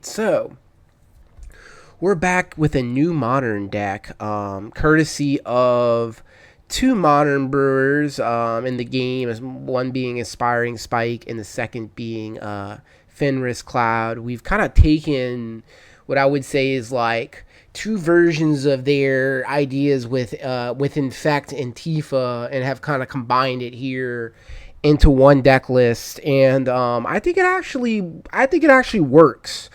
So, we're back with a new modern deck, courtesy of two modern brewers in the game, one being Aspiring Spike and the second being Fenris Cloud. We've kind of taken what I would say is like two versions of their ideas with Infect and Tifa and have kind of combined it here into one deck list. And I think it actually works.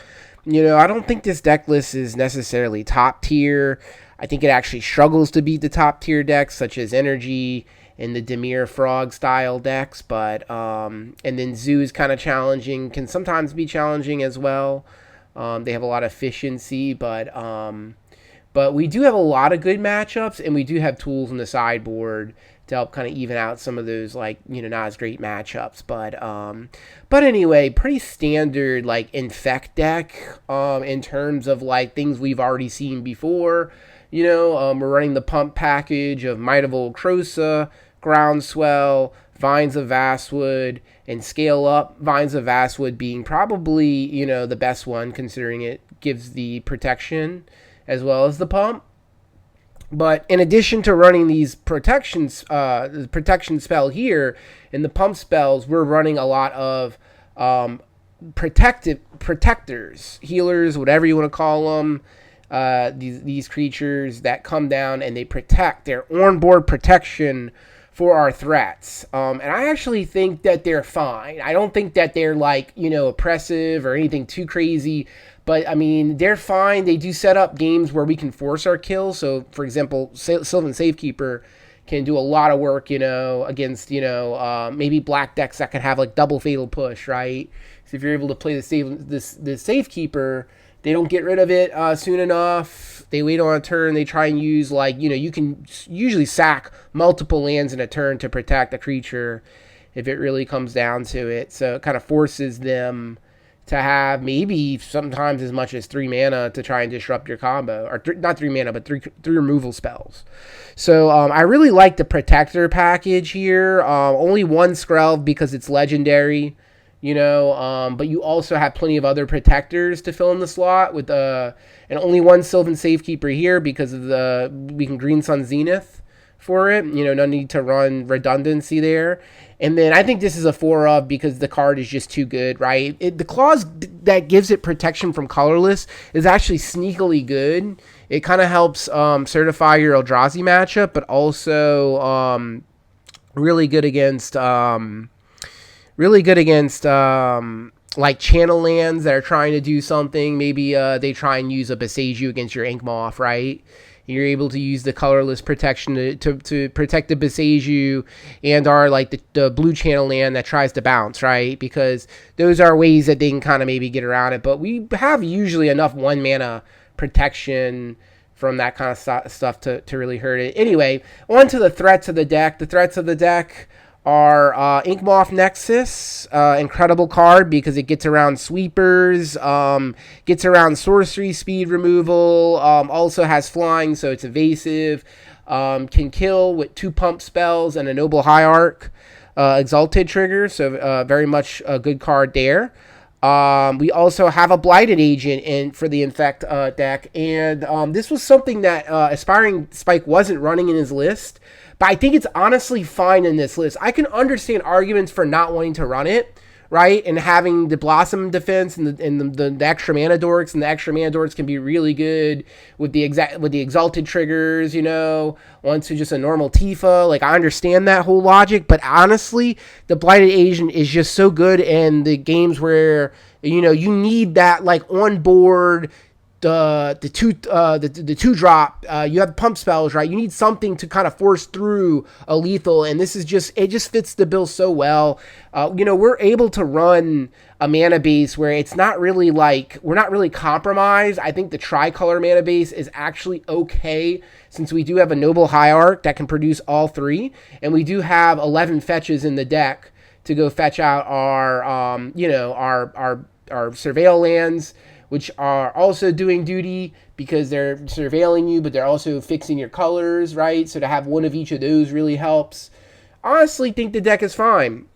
I don't think this deck list is necessarily top tier. I think it actually struggles to beat the top tier decks such as Energy and the Demir Frog style decks, but and then Zoo is kind of challenging, can sometimes be challenging as well. They have a lot of efficiency, but we do have a lot of good matchups, and we do have tools in the sideboard to help kind of even out some of those not as great matchups. But anyway, pretty standard like Infect deck in terms of like things we've already seen before. We're running the pump package of Might of Old Krosa, Groundswell, Vines of Vastwood, and Scale Up. Vines of Vastwood being probably the best one, considering it gives the protection as well as the pump. But in addition to running these protections, the protection spell here and the pump spells, we're running a lot of protectors, healers, whatever you want to call them. These creatures that come down and they protect. Their on-board protection for our threats. And I actually think that they're fine. I don't think that they're oppressive or anything too crazy. But, I mean, they're fine. They do set up games where we can force our kills. So, for example, Sylvan Safekeeper can do a lot of work, against, maybe black decks that can have, double Fatal Push, right? So if you're able to play the Safekeeper, they don't get rid of it soon enough. They wait on a turn. They try and use, you can usually sack multiple lands in a turn to protect a creature if it really comes down to it. So it kind of forces them to have maybe sometimes as much as 3 mana to try and disrupt your combo. Or not 3 mana, but three removal spells. So I really like the Protector package here. Only one Skrelv because it's legendary, but you also have plenty of other Protectors to fill in the slot with and only one Sylvan Safekeeper here because of we can Green Sun Zenith for it. No need to run redundancy there. And then I think this is a 4-of because the card is just too good, right? The clause that gives it protection from colorless is actually sneakily good. It kind of helps certify your Eldrazi matchup, but also really good against channel lands that are trying to do something. Maybe they try and use a Boseiju against your Inkmoth, right? You're able to use the colorless protection to protect the Boseiju and the blue channel land that tries to bounce, right? Because those are ways that they can kind of maybe get around it. But we have usually enough 1 mana protection from that kind of stuff to really hurt it. Anyway, on to the threats of the deck. The threats of the deck are Inkmoth Nexus, incredible card because it gets around sweepers, gets around sorcery speed removal, also has flying, so it's evasive, can kill with 2 pump spells and a Noble Hierarch Exalted trigger, so very much a good card there. We also have a Blighted Agent for the Infect deck, and this was something that Aspiring Spike wasn't running in his list. But I think it's honestly fine in this list. I can understand arguments for not wanting to run it, right? And having the Blossom defense and the extra mana dorks, and the extra mana dorks can be really good with the exalted triggers, onto just a normal Tifa. I understand that whole logic, but honestly, the Blighted Agent is just so good in the games where you need that on board. The 2-drop, you have pump spells, right? You need something to kind of force through a lethal, and this is it just fits the bill so well. We're able to run a mana base where it's not really we're not really compromised. I think the tricolor mana base is actually okay since we do have a Noble Hierarch that can produce all 3, and we do have 11 fetches in the deck to go fetch out our surveil lands, which are also doing duty because they're surveilling you, but they're also fixing your colors, right? So to have one of each of those really helps. Honestly, think the deck is fine.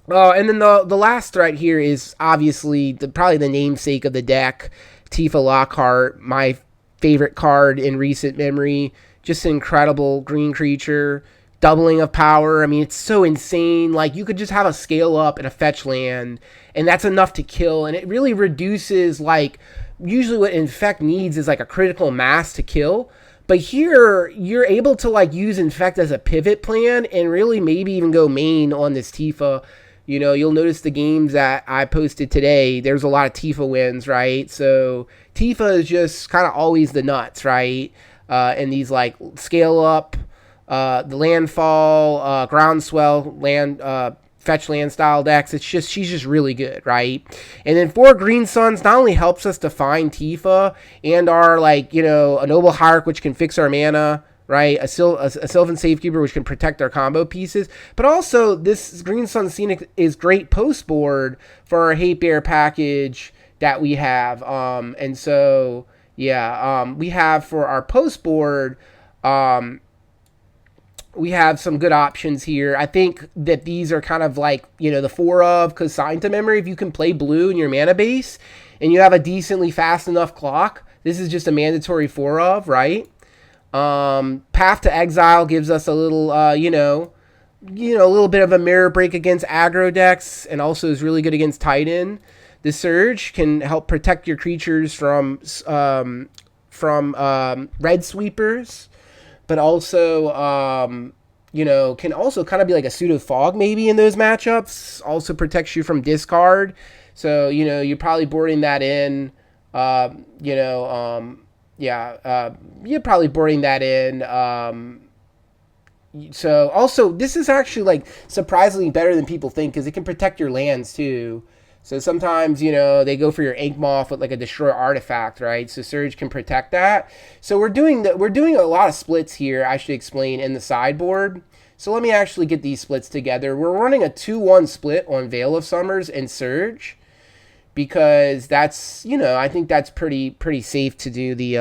And then the last threat here is obviously probably the namesake of the deck, Tifa Lockhart, my favorite card in recent memory. Just an incredible green creature, doubling of power. I mean, it's so insane. Like, you could just have a scale up and a fetch land, and that's enough to kill. And it really reduces, like, usually what Infect needs is like a critical mass to kill. But here, you're able to like use Infect as a pivot plan and really maybe even go main on this Tifa. You know, you'll notice the games that I posted today, there's a lot of Tifa wins, right? So Tifa is just kind of always the nuts, right? And these like scale up, the landfall, groundswell, land, fetch land style decks. It's just, she's just really good, right? And then 4 Green Suns not only helps us to find Tifa and our, like, you know, a Noble Hierarch, which can fix our mana, right? A Sylvan Safekeeper, which can protect our combo pieces. But also, this Green Sun Scenic is great post board for our Hate Bear package that we have. And so, yeah, we have for our post board, we have some good options here. I think that these are kind of like, you know, the 4 of Consign to Memory. If you can play blue in your mana base and you have a decently fast enough clock, this is just a mandatory 4 of, right? Path to Exile gives us a little, you know, a little bit of a mirror break against aggro decks, and also is really good against Titan. The Surge can help protect your creatures from red sweepers, but also, you know, can also kind of be like a pseudo fog maybe in those matchups. Also protects you from discard. So, you know, you're probably boarding that in, you know, you're probably boarding that in. So also, this is actually like surprisingly better than people think, because it can protect your lands too. So sometimes, you know, they go for your Inkmoth with like a destroy artifact, right? So Surge can protect that. So we're doing a lot of splits here, I should explain, in the sideboard. So let me actually get these splits together. We're running a 2-1 split on Veil of Summers and Surge, because that's, you know, I think that's pretty safe to do the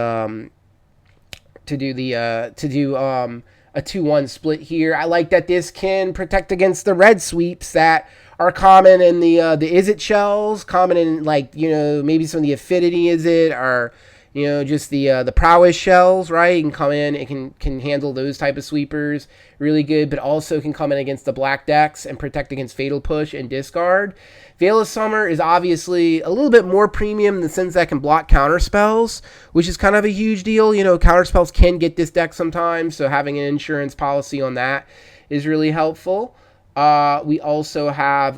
a 2-1 split here. I like that this can protect against the red sweeps that are common in the Izzet shells, common in, like, you know, maybe some of the Affinity Izzet, or, you know, just the Prowess shells, right? And come in, it can handle those type of sweepers really good, but also can come in against the black decks and protect against Fatal Push and discard. Veil of Summer is obviously a little bit more premium in the sense that it can block counter spells, which is kind of a huge deal. You know, counter spells can get this deck sometimes, so having an insurance policy on that is really helpful. We also have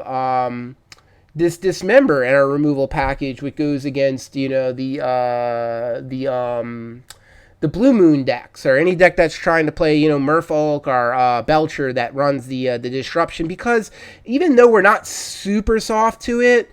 this Dismember in our removal package, which goes against, you know, the Blue Moon decks, or any deck that's trying to play, you know, Merfolk or Belcher that runs the Disruption. Because even though we're not super soft to it,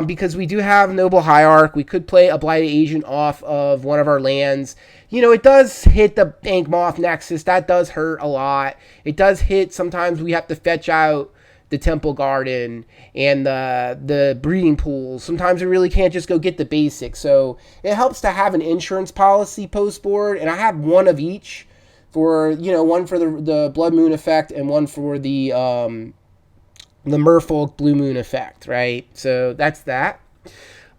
because we do have Noble Hierarch, we could play a Blighted Agent off of one of our lands. You know, it does hit the Inkmoth Nexus. That does hurt a lot. It does hit, sometimes we have to fetch out the Temple Garden and the breeding pools. Sometimes we really can't just go get the basics. So it helps to have an insurance policy post board. And I have one of each for, you know, one for the Blood Moon effect and one for the Merfolk Blue Moon effect, right? So that's that.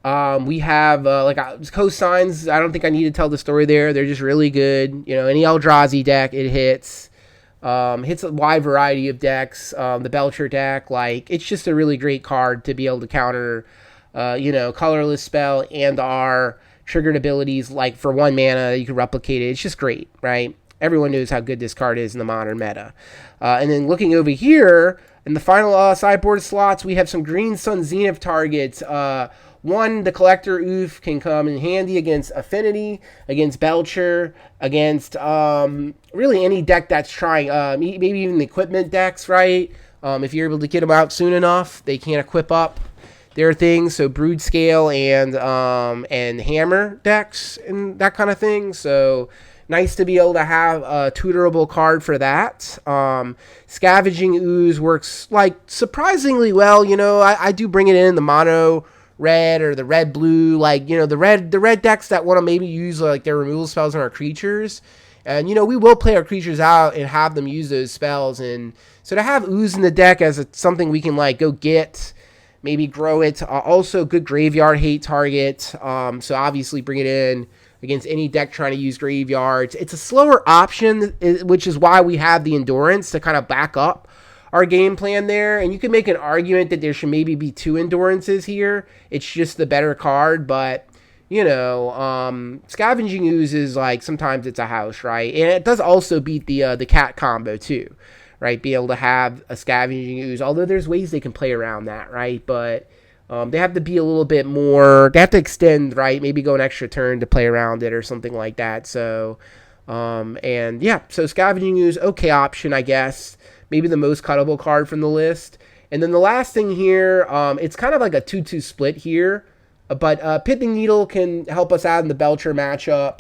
We have like cosigns. I don't think I need to tell the story there. They're just really good. You know, any Eldrazi deck, it hits. Hits a wide variety of decks. The Belcher deck, like, it's just a really great card to be able to counter, you know, colorless spell and our triggered abilities. Like, for 1 mana, you can replicate it. It's just great, right? Everyone knows how good this card is in the modern meta. And then looking over here, in the final sideboard slots, we have some Green Sun Zenith targets. One, the Collector Oof can come in handy against Affinity, against Belcher, against really any deck that's trying, maybe even the equipment decks, right? If you're able to get them out soon enough, they can equip up their things. So Brood Scale and Hammer decks and that kind of thing. So nice to be able to have a tutorable card for that. Scavenging Ooze works like surprisingly well. You know, I do bring it in the mono red or the red blue, like, you know, the red decks that want to maybe use like their removal spells on our creatures. And, you know, we will play our creatures out and have them use those spells. And so to have Ooze in the deck as something we can, like, go get, maybe grow it. Also, good graveyard hate target. So obviously bring it in against any deck trying to use graveyards. It's a slower option, which is why we have the endurance to kind of back up our game plan there. And you can make an argument that there should maybe be 2 endurances here. It's just the better card, but you know, Scavenging Ooze is like, sometimes it's a house, right? And it does also beat the cat combo too, right? Be able to have a Scavenging Ooze, although there's ways they can play around that, right? But they have to be a little bit more, they have to extend, right? Maybe go an extra turn to play around it or something like that. So, and yeah, so Scavenging Ooze, okay option, I guess. Maybe the most cuttable card from the list. And then the last thing here, it's kind of like a 2-2 split here. But Pithing Needle can help us out in the Belcher matchup.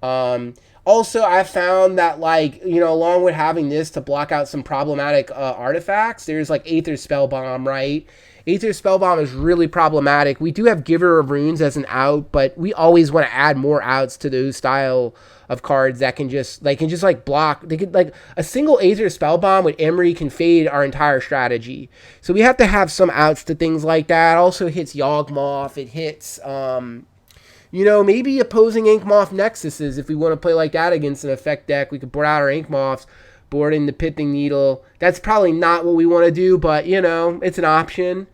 Also, I've found that, like, you know, along with having this to block out some problematic artifacts, there's like Aether Spellbomb, right? Aether Spellbomb is really problematic. We do have Giver of Runes as an out, but we always want to add more outs to those style of cards that can just like block. They could, like, a single Aether Spellbomb with Emery can fade our entire strategy. So we have to have some outs to things like that. Also hits Yawgmoth. It hits you know, maybe opposing Inkmoth Nexuses. If we want to play like that against an effect deck, we could board out our Inkmoths, board in the Pithing Needle. That's probably not what we want to do, but, you know, it's an option.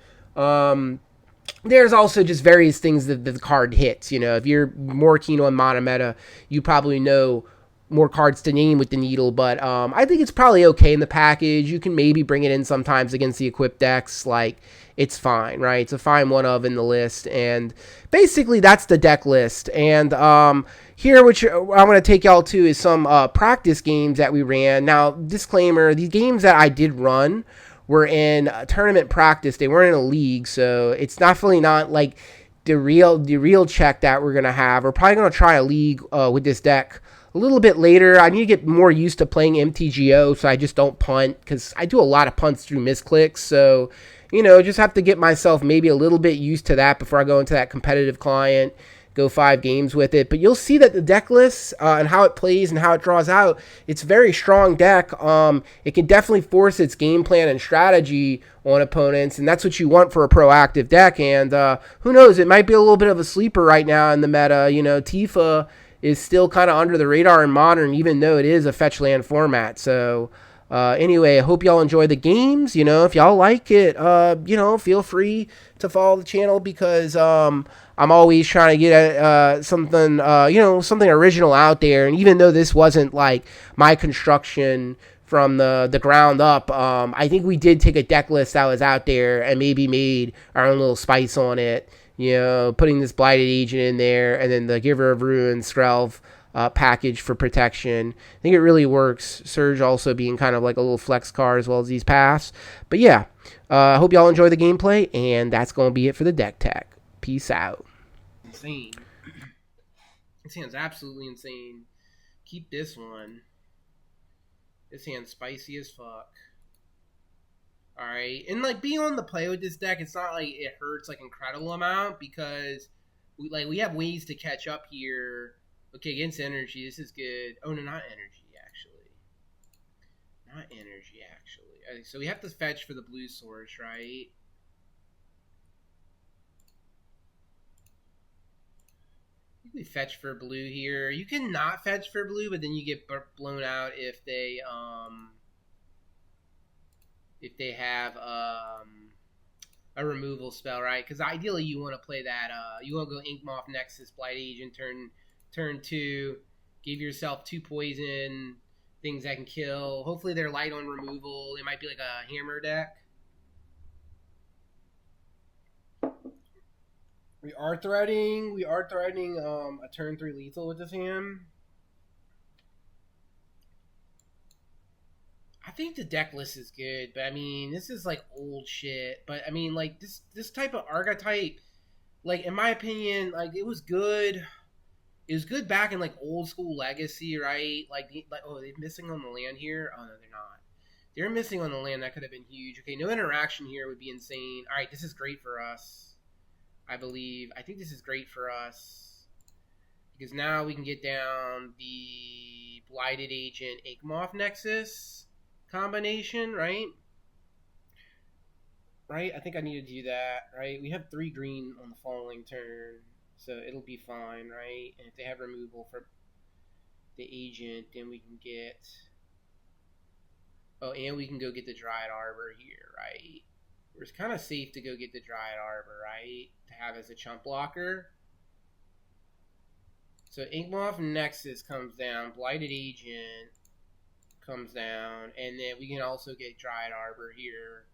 There's also just various things that the card hits. You know, if you're more keen on mono meta, you probably know more cards to name with the Needle, but I think it's probably okay in the package. You can maybe bring it in sometimes against the equipped decks. Like, it's fine, right? It's a fine one of in the list, and basically that's the deck list. And here, which I want to take y'all to, is some practice games that we ran. Now, disclaimer, these games that I did run were in tournament practice. They weren't in a league, so it's definitely not like the real check that we're gonna have. We're probably gonna try a league with this deck a little bit later. I need to get more used to playing MTGO, so I just don't punt, because I do a lot of punts through misclicks. So, you know, just have to get myself maybe a little bit used to that before I go into that competitive client, go 5 games with it. But you'll see that the deck list and how it plays and how it draws out, it's a very strong deck. It can definitely force its game plan and strategy on opponents, and that's what you want for a proactive deck. And who knows, it might be a little bit of a sleeper right now in the meta. You know, Tifa is still kind of under the radar in Modern, even though it is a fetch land format. So anyway, I hope y'all enjoy the games. You know, if y'all like it, you know, feel free to follow the channel, because I'm always trying to get something, you know, something original out there. And even though this wasn't like my construction from the ground up, I think we did take a deck list that was out there and maybe made our own little spice on it. You know, putting this Blighted Agent in there, and then the Giver of Runes, Skrelv package for protection. I think it really works. Surge also being kind of like a little flex card as well as these paths. But yeah, I hope y'all enjoy the gameplay, and that's going to be it for the Decktech. Peace out. Insane. This hand's absolutely insane. Keep this one. This hand's spicy as fuck. Alright, and like being on the play with this deck, it's not like it hurts like incredible amount, because we have ways to catch up here. Okay, against energy, this is good. Oh no, not energy actually. Not energy actually. So we have to fetch for the blue source, right? I think we fetch for blue here. You can not fetch for blue, but then you get blown out if they have a removal spell, right? Because ideally you want to play that, you want to go Inkmoth Nexus, Blighted Agent, turn 2, give yourself 2 poison, things that can kill. Hopefully they're light on removal. It might be like a hammer deck. We are threatening a turn 3 lethal with this hand. I think the deck list is good, but I mean, this is like old shit. But I mean, like this type of archetype, like in my opinion, like it was good. It was good back in like old school Legacy, right? Like oh, they're missing on the land here. Oh no, they're not. They're missing on the land. That could have been huge. Okay, no interaction here would be insane. All right, this is great for us. I believe. I think this is great for us, because now we can get down the Blighted Agent, Inkmoth Nexus combination, right? Right? I think I need to do that, right? We have 3 green on the following turn, so it'll be fine, right? And if they have removal for the agent, then we can get... Oh, and we can go get the Dryad Arbor here, right? It's kind of safe to go get the Dryad Arbor, right? To have as a chump blocker. So Inkmoth Nexus comes down, Blighted Agent comes down, and then we can also get Dryad Arbor here,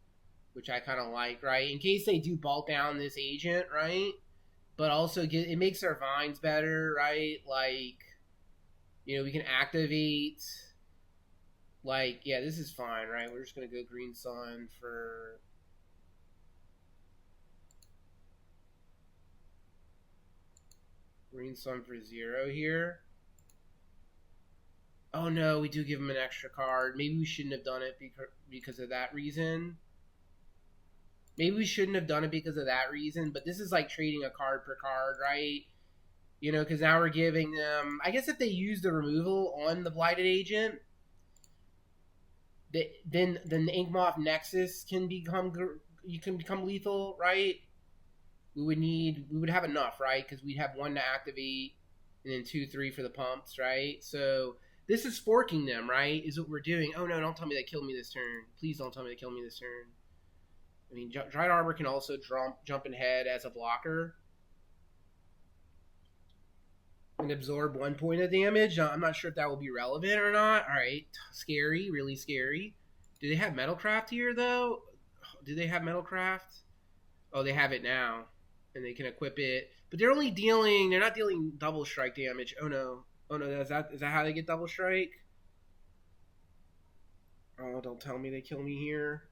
which I kind of like, right? In case they do bolt down this agent, right? But also it makes our vines better, right? Like, you know, we can activate. Like, yeah, this is fine, right? We're just gonna go Green Sun for. Green Sun for 0 here. Oh no, we do give him an extra card. Maybe we shouldn't have done it because of that reason. Maybe we shouldn't have done it because of that reason, but this is like trading a card per card, right? You know, because now we're giving them... I guess if they use the removal on the Blighted Agent, then the Inkmoth Nexus can become lethal, right? We would have enough, right? Because we'd have 1 to activate, and then 2, 3 for the pumps, right? So this is forking them, right? Is what we're doing. Oh no, don't tell me they kill me this turn. Please don't tell me they kill me this turn. I mean, Dryad Arbor can also jump and head as a blocker and absorb 1 point of damage. I'm not sure if that will be relevant or not. All right, scary, really scary. Do they have Metalcraft here though? Do they have Metalcraft? Oh, they have it now. And they can equip it, but they're not dealing double strike damage. Oh no, is that how they get double strike? Oh, don't tell me they kill me here.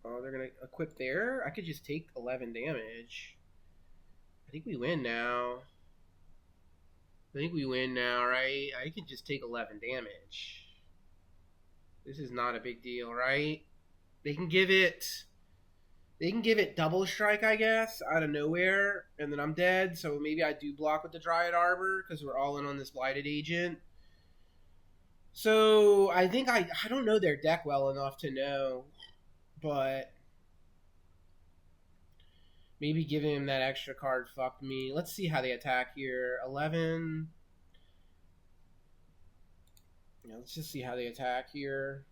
Oh, they're gonna equip there. I could just take 11 damage. I think we win now, right? I can just take 11 damage. This is not a big deal, right? They can give it double strike, I guess, out of nowhere, and then I'm dead, so maybe I do block with the Dryad Arbor, because we're all in on this Blighted Agent. So, I think I don't know their deck well enough to know, but maybe giving him that extra card fucked me. Let's see how they attack here. 11. Yeah, let's just see how they attack here.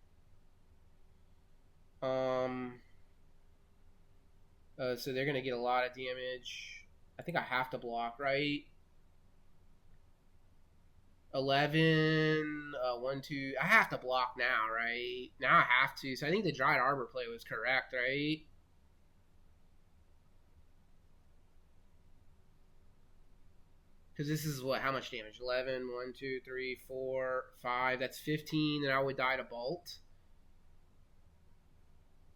So they're going to get a lot of damage. I think I have to block, right? 11, 1, 2. I have to block now, right? Now I have to. So I think the Dryad Arbor play was correct, right? Because this is how much damage? 11, 1, 2, 3, 4, 5. That's 15, and I would die to Bolt.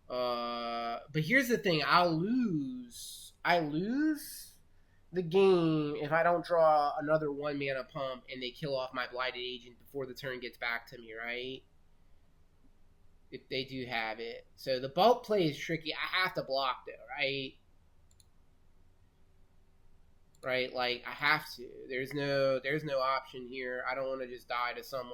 But here's the thing: I lose the game if I don't draw another 1 mana pump and they kill off my Blighted Agent before the turn gets back to me, right? If they do have it, so the Bolt play is tricky. I have to block though, right? Right, like I have to. There's no option here. I don't want to just die to some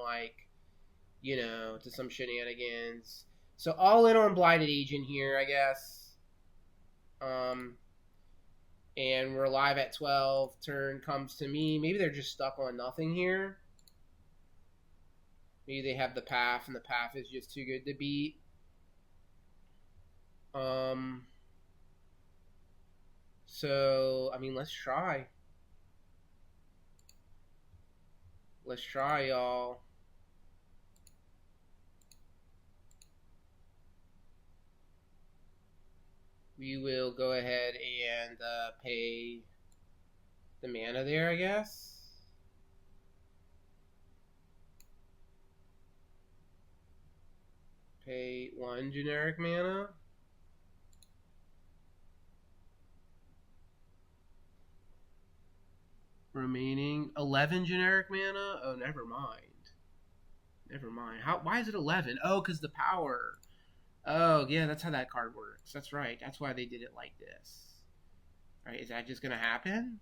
to some shenanigans. So all in on Blighted Agent here, I guess. And we're live at 12. Turn comes to me. Maybe they're just stuck on nothing here. Maybe they have the path, and the path is just too good to beat. So, I mean, let's try. Let's try, y'all. We will go ahead and pay the mana there, I guess. Pay 1 generic mana. Remaining 11 generic mana? Oh, never mind. Why is it 11? Oh, because the power. Oh, yeah, that's how that card works. That's right. That's why they did it like this. All right, is that just going to happen?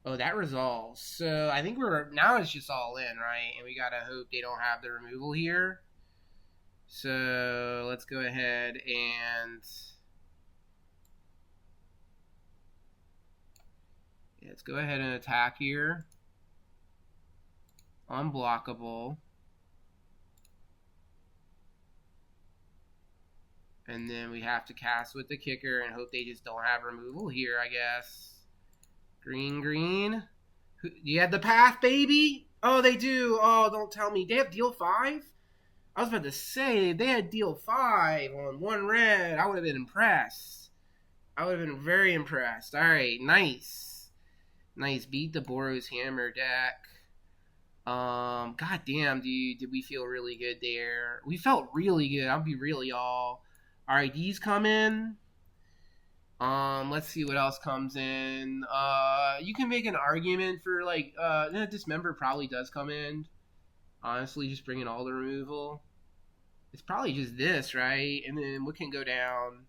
Oh, that resolves. So I think we're now it's just all in, right? And we gotta hope they don't have the removal here. So let's go ahead and let's go ahead and attack here. Unblockable. And then we have to cast with the kicker and hope they just don't have removal here, I guess. Green. You have the path, baby? Oh, they do. Oh, don't tell me. They have deal 5? I was about to say, if they had deal 5 on 1 red, I would have been impressed. I would have been very impressed. Alright, nice. Nice. Beat the Boros Hammer deck. God damn, dude. Did we feel really good there? We felt really good. I'll be real, y'all. Alright, these come in. Let's see what else comes in. You can make an argument for, like, Dismember probably does come in. Honestly, just bringing all the removal. It's probably just this, right? And then what can go down?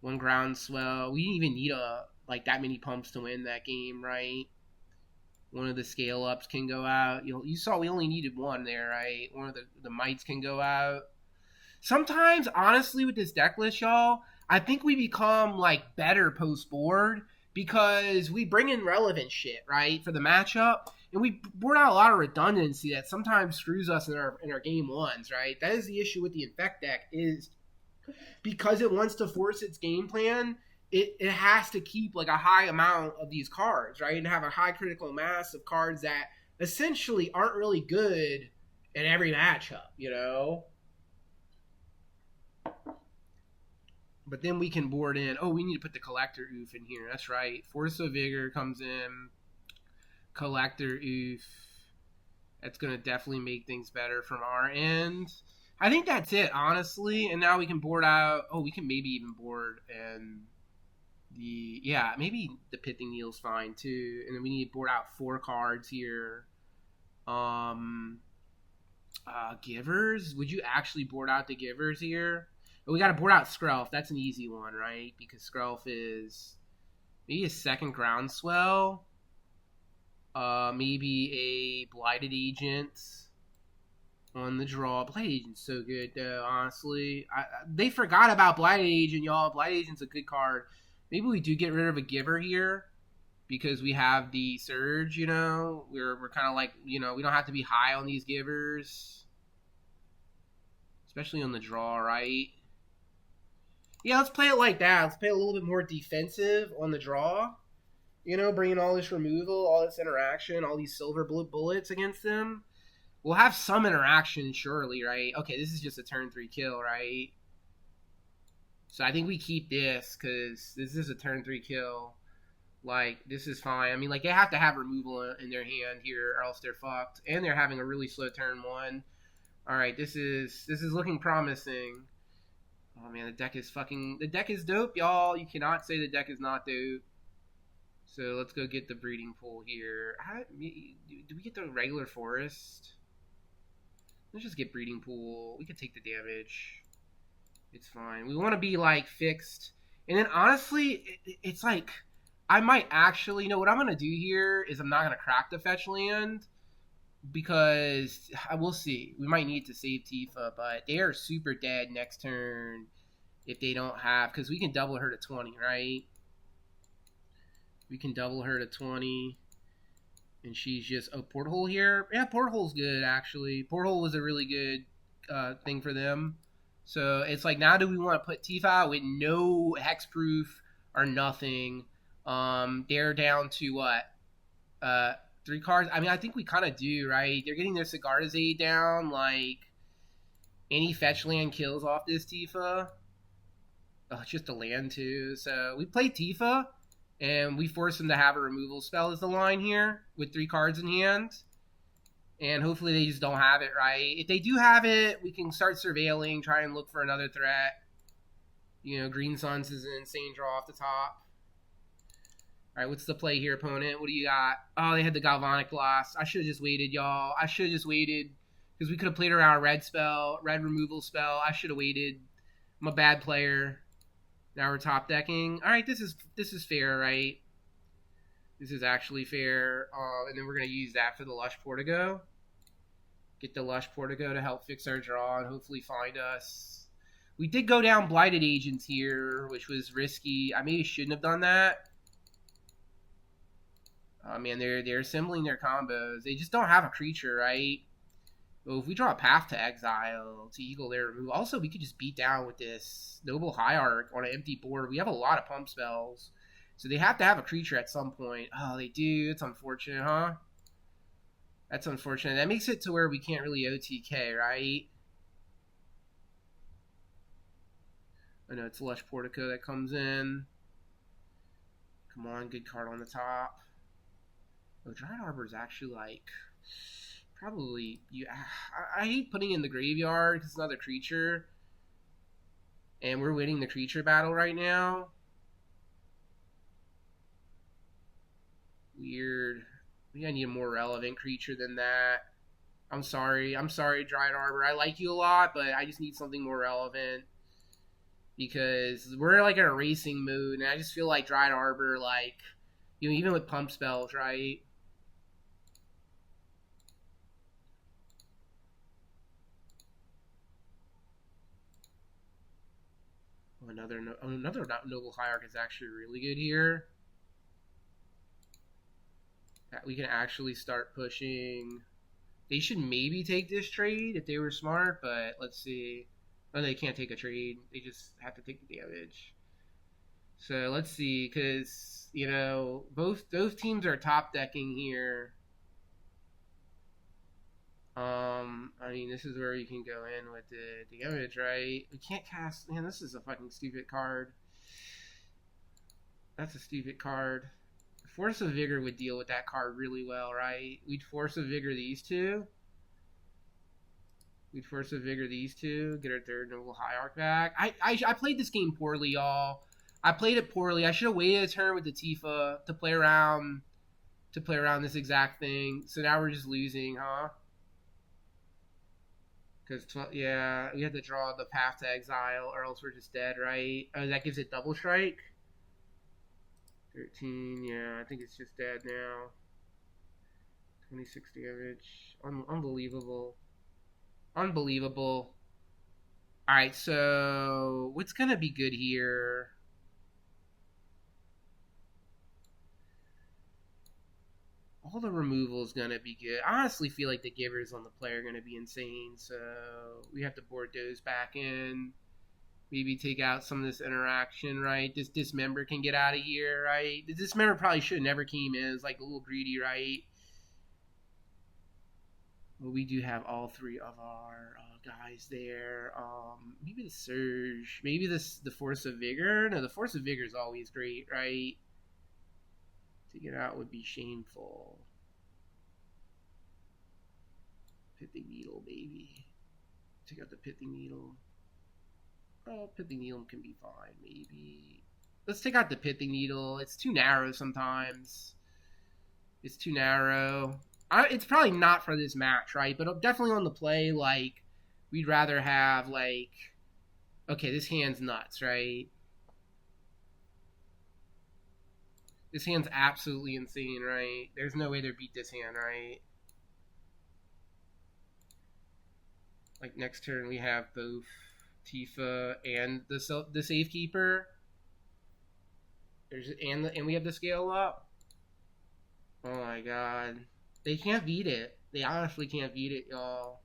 1 Groundswell. We didn't even need that many pumps to win that game, right? One of the scale ups can go out. You saw we only needed 1 there, right? One of the mites can go out. Sometimes, honestly, with this deck list, y'all, I think we become better post board because we bring in relevant shit, right, for the matchup, and we board out a lot of redundancy that sometimes screws us in our game 1s, right? That is the issue with the Infect deck, is because it wants to force its game plan, it has to keep a high amount of these cards, right, and have a high critical mass of cards that essentially aren't really good in every matchup, But then we can board in. Oh, we need to put the Collector Oof in here. That's right. Force of Vigor comes in. Collector Oof. That's going to definitely make things better from our end. I think that's it, honestly. And now we can board out. Oh, we can maybe even board and maybe the Pithing Needle's fine too. And then we need to board out 4 cards here. Givers. Would you actually board out the Givers here? But we got to board out Skrelv. That's an easy one, right? Because Skrelv is maybe a 2nd Groundswell. Maybe a Blighted Agent on the draw. Blighted Agent's so good, though, honestly. They forgot about Blighted Agent, y'all. Blighted Agent's a good card. Maybe we do get rid of a Giver here because we have the Surge, We're kind of we don't have to be high on these Givers. Especially on the draw, right? Yeah, let's play it like that. Let's play a little bit more defensive on the draw. Bringing all this removal, all this interaction, all these silver bullets against them. We'll have some interaction, surely, right? Okay, this is just a turn 3 kill, right? So I think we keep this, because this is a turn 3 kill. This is fine. I mean, they have to have removal in their hand here, or else they're fucked. And they're having a really slow turn 1. Alright, this is looking promising. Oh man, the deck is dope, y'all. You cannot say the deck is not dope. So let's go get the breeding pool here. Do we get the regular forest? Let's just get breeding pool. We can take the damage. It's fine. We want to be fixed. And then honestly, it's I might actually, what I'm gonna do here is I'm not gonna crack the fetch land. Because we'll see. We might need to save Tifa, but they are super dead next turn if they don't have, because we can double her to 20, right? We can double her to 20, and she's just porthole here. Yeah, porthole's good actually. Porthole was a really good thing for them. So it's now do we want to put Tifa out with no hexproof or nothing? They're down to what? 3 cards. I mean, I think we kind of do, right? They're getting their Sigarda's Aid down. Any fetch land kills off this Tifa. Oh, it's just a land, too. So we play Tifa, and we force them to have a removal spell as the line here with 3 cards in hand. And hopefully they just don't have it, right? If they do have it, we can start surveilling, try and look for another threat. Green Suns is an insane draw off the top. All right, what's the play here, opponent? What do you got? Oh, they had the Galvanic Blast. I should have just waited, y'all. I should have just waited because we could have played around a red removal spell. I should have waited. I'm a bad player. Now we're top decking. All right, this is fair, right? This is actually fair. And then we're going to use that for the Lush Portico. Get the Lush Portico to help fix our draw and hopefully find us. We did go down Blighted Agents here, which was risky. I maybe shouldn't have done that. Oh man, they're assembling their combos. They just don't have a creature, right? Well, if we draw a Path to Exile to eagle their removal, also we could just beat down with this Noble Hierarch on an empty board. We have a lot of pump spells, so they have to have a creature at some point. Oh, they do. It's unfortunate, huh? That's unfortunate. That makes it to where we can't really OTK, right? I know it's Lush Portico that comes in. Come on, good card on the top. Oh, Dryad Arbor is actually like probably. I hate putting in the graveyard because it's another creature, and we're winning the creature battle right now. Weird. We gotta need a more relevant creature than that. I'm sorry, Dryad Arbor. I like you a lot, but I just need something more relevant because we're like in a racing mood, and I just feel like Dryad Arbor, like, you know, even with pump spells, right? Another Noble Hierarch is actually really good here. We can actually start pushing. They should maybe take this trade if they were smart, but let's see. Oh, they can't take a trade. They just have to take the damage. So let's see, because, you know, both those teams are top decking here. I mean, this is where you can go in with the damage, right? We can't cast. Man, this is a fucking stupid card. That's a stupid card. Force of Vigor would deal with that card really well, right? We'd Force of Vigor these two. We'd Force of Vigor these two. Get our third Noble Hierarch back. I played this game poorly, y'all. I played it poorly. I should have waited a turn with the Tifa to play around this exact thing. So now we're just losing, huh? Because, yeah, we had to draw the Path to Exile, or else we're just dead, right? Oh, that gives it double strike? 13, yeah, I think it's just dead now. 26 damage. Unbelievable. Unbelievable. Alright, so what's going to be good here? All the removal is going to be good. I honestly feel like the givers on the play are going to be insane, so we have to board those back in. Maybe take out some of this interaction, right? This Dismember can get out of here, right? The Dismember probably should have never came in. It's like a little greedy, right? Well, we do have all three of our guys there. Maybe the Surge. Maybe the Force of Vigor. No, the Force of Vigor is always great, right? To get out would be shameful. Pithing Needle, baby. Take out the Pithing Needle. Oh, Pithing Needle can be fine, maybe. Let's take out the Pithing Needle. It's too narrow sometimes. It's too narrow. It's probably not for this match, right? But definitely on the play, like, we'd rather have, like... Okay, this hand's nuts, right? This hand's absolutely insane, right? There's no way to beat this hand, right? Like, next turn we have both Tifa and the Safekeeper. And we have the scale up. Oh my god. They can't beat it. They honestly can't beat it, y'all.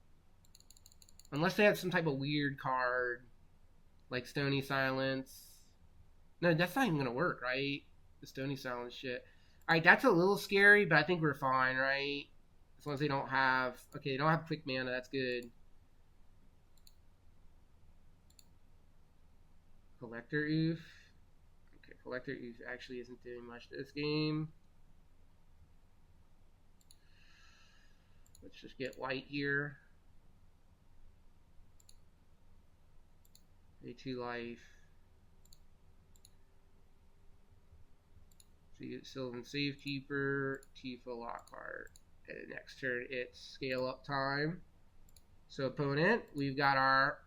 Unless they have some type of weird card. Like Stony Silence. No, that's not even going to work, right? The Stony Silence shit. Alright, that's a little scary, but I think we're fine, right? As long as they don't have... Okay, they don't have quick mana, that's good. Collector Oof. Okay, Collector Oof actually isn't doing much this game. Let's just get white here. Pay 2 life. So you get Sylvan Safekeeper, Tifa Lockhart. And next turn it's scale up time. So opponent, we've got our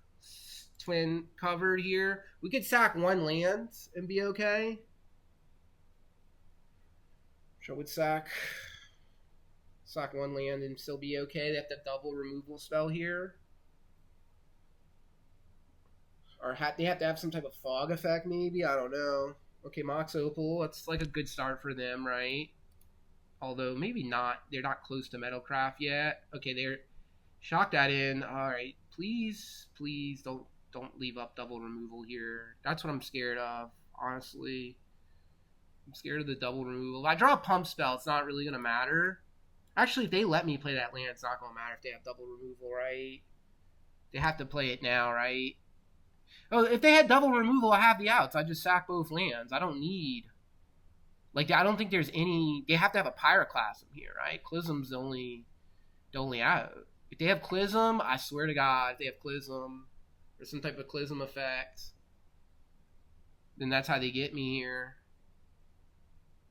twin covered here. We could sack 1 land and be okay. I would sack one land and still be okay. They have the double removal spell here. Or they have to have some type of fog effect, maybe? I don't know. Okay, Mox Opal. That's like a good start for them, right? Although, maybe not. They're not close to Metalcraft yet. Okay, they're... Shock that in. Alright. Please don't leave up double removal here. That's what I'm scared of, honestly. I'm scared of the double removal. If I draw a pump spell, it's not really going to matter. Actually, if they let me play that land, it's not going to matter if they have double removal, right? They have to play it now, right? Oh, if they had double removal, I have the outs. I just sack both lands. I don't need... Like, I don't think there's any... They have to have a Pyroclasm here, right? Clism's the only out. If they have Clism, I swear to God, if they have Clism, or some type of Clism effect, then that's how they get me here.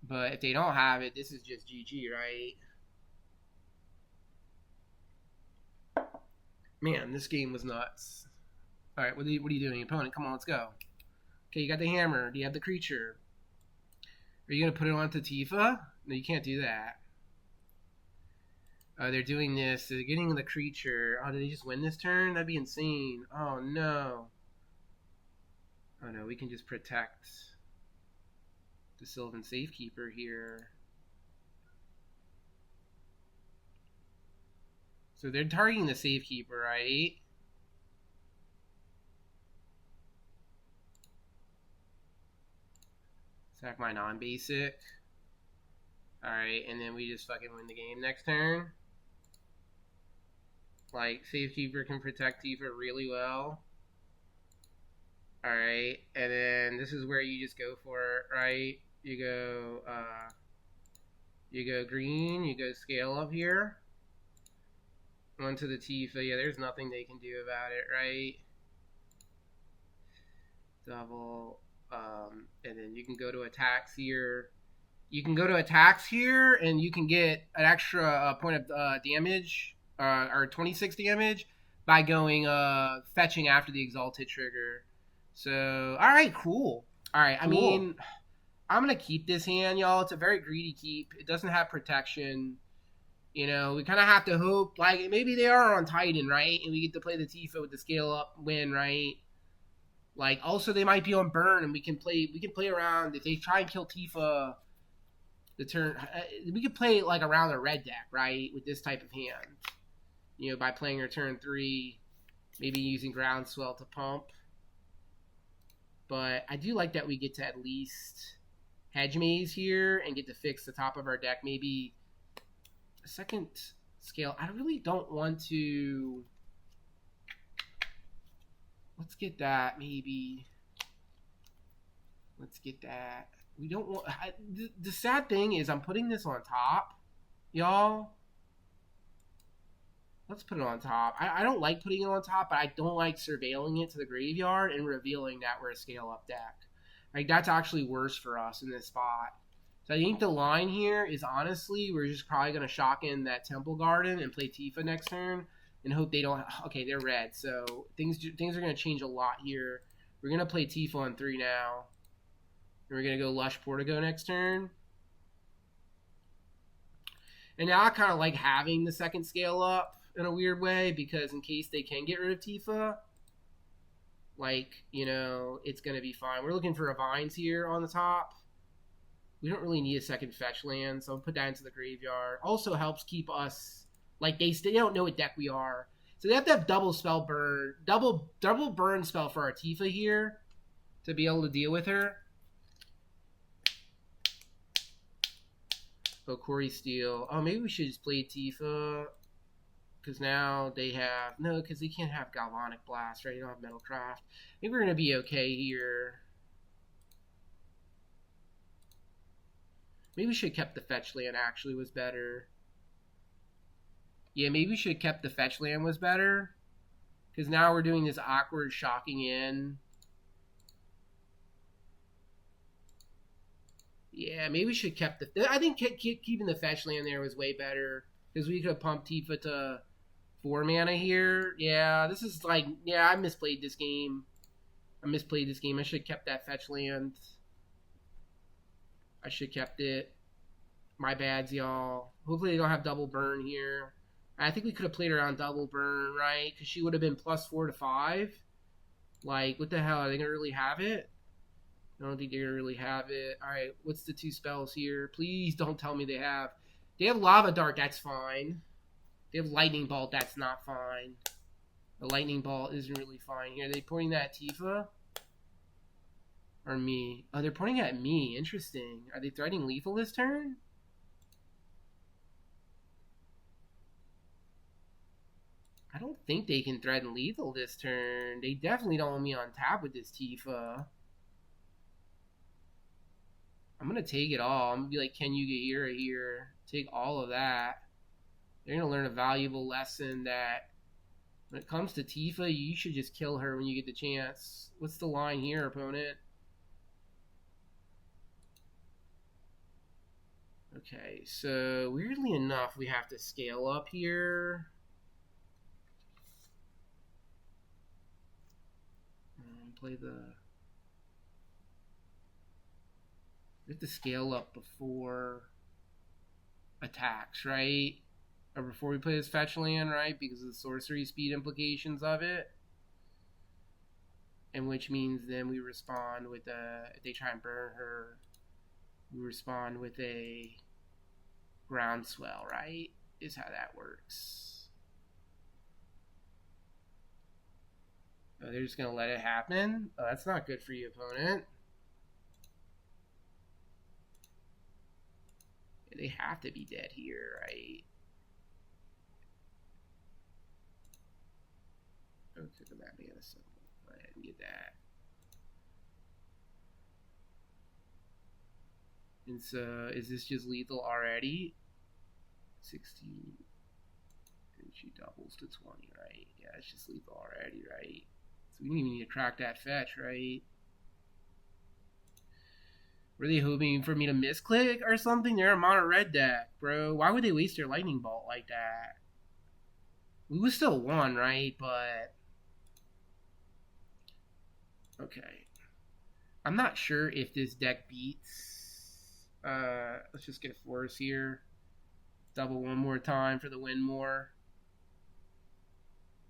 But if they don't have it, this is just GG, right? Man, this game was nuts. Alright, what are you doing, opponent? Come on, let's go. Okay, you got the hammer. Do you have the creature? Are you going to put it onto Tifa? No, you can't do that. They're doing this. They're getting the creature. Oh, did they just win this turn? That'd be insane. Oh, no. Oh, no, we can just protect the Sylvan Safekeeper here. So they're targeting the Safekeeper, right? Sack my non-basic. Alright, and then we just fucking win the game next turn. Like, Safekeeper can protect Tifa really well. Alright, and then this is where you just go for it, right? You go green, you go scale up here. Onto the Tifa. Yeah, there's nothing they can do about it, right? Double... and then you can go to attacks here. You can go to attacks here, and you can get an extra point of damage, or 26 damage, by going fetching after the Exalted trigger. So, alright, cool. Alright, I mean, I'm going to keep this hand, y'all. It's a very greedy keep. It doesn't have protection. You know, we kind of have to hope, like, maybe they are on Titan, right? And we get to play the Tifa with the scale up win, right? Like, also they might be on burn, and we can play around. If they try and kill Tifa the turn, we could play like around a red deck, right? With this type of hand, you know, by playing her turn 3, maybe using Groundswell to pump. But I do like that we get to at least Hedge Maze here and get to fix the top of our deck. Maybe a second scale. I really don't want to. Let's get that, maybe. Let's get that. We don't want... the sad thing is I'm putting this on top, y'all. Let's put it on top. I don't like putting it on top, but I don't like surveilling it to the graveyard and revealing that we're a scale-up deck. Like, that's actually worse for us in this spot. So I think the line here is, honestly, we're just probably going to shock in that Temple Garden and play Tifa next turn. And hope they don't... Okay, they're red, so things are going to change a lot here. We're going to play Tifa on 3 now. And we're going to go Lush Portico next turn. And now I kind of like having the second scale up in a weird way, because in case they can get rid of Tifa, like, you know, it's going to be fine. We're looking for a Vines here on the top. We don't really need a second fetch land, so I'll put that into the graveyard. Also helps keep us... Like, they don't know what deck we are. So they have to have double spell burn. Double burn spell for our Tifa here to be able to deal with her. Oh, Quarry Steel. Oh, maybe we should just play Tifa. Because now they have... No, because they can't have Galvanic Blast, right? They don't have Metalcraft. Maybe we're going to be okay here. Maybe we should have kept the fetch land, actually, was better. Yeah, maybe we should have kept the fetch land was better. Because now we're doing this awkward shocking in. Yeah, maybe we should have kept the... I think keeping the fetch land there was way better. Because we could have pumped Tifa to 4 mana here. Yeah, this is like... Yeah, I misplayed this game. I should have kept that fetch land. I should have kept it. My bads, y'all. Hopefully they don't have double burn here. I think we could have played around double burn, right? Because she would have been +4 to 5. Like, what the hell? Are they going to really have it? I don't think they're going to really have it. Alright, what's the 2 spells here? Please don't tell me they have... They have Lava Dart, that's fine. They have Lightning Bolt, that's not fine. The Lightning Bolt isn't really fine here. Are they pointing that at Tifa? Or me? Oh, they're pointing at me. Interesting. Are they threatening lethal this turn? I don't think they can threaten lethal this turn. They definitely don't want me on tap with this Tifa. I'm going to take it all. I'm going to be like, can you get Hera here? Take all of that. They're going to learn a valuable lesson that when it comes to Tifa, you should just kill her when you get the chance. What's the line here, opponent? Okay, so weirdly enough, we have to scale up here. Play the... We have to scale up before attacks, right? Or before we play this fetch land, right? Because of the sorcery speed implications of it. And which means then we respond with a... If they try and burn her, we respond with a Groundswell, right? Is how that works. Oh, they're just going to let it happen? Oh, that's not good for you, opponent. Yeah, they have to be dead here, right? Oh, took them out of the symbol. Go ahead and get that. And so, is this just lethal already? 16. And she doubles to 20, right? Yeah, it's just lethal already, right? So we don't even need to crack that fetch, right? Were they hoping for me to misclick or something? They're a mono red deck, bro. Why would they waste their lightning bolt like that? We would still won, right? But... Okay. I'm not sure if this deck beats... let's just get a force here. Double one more time for the win more.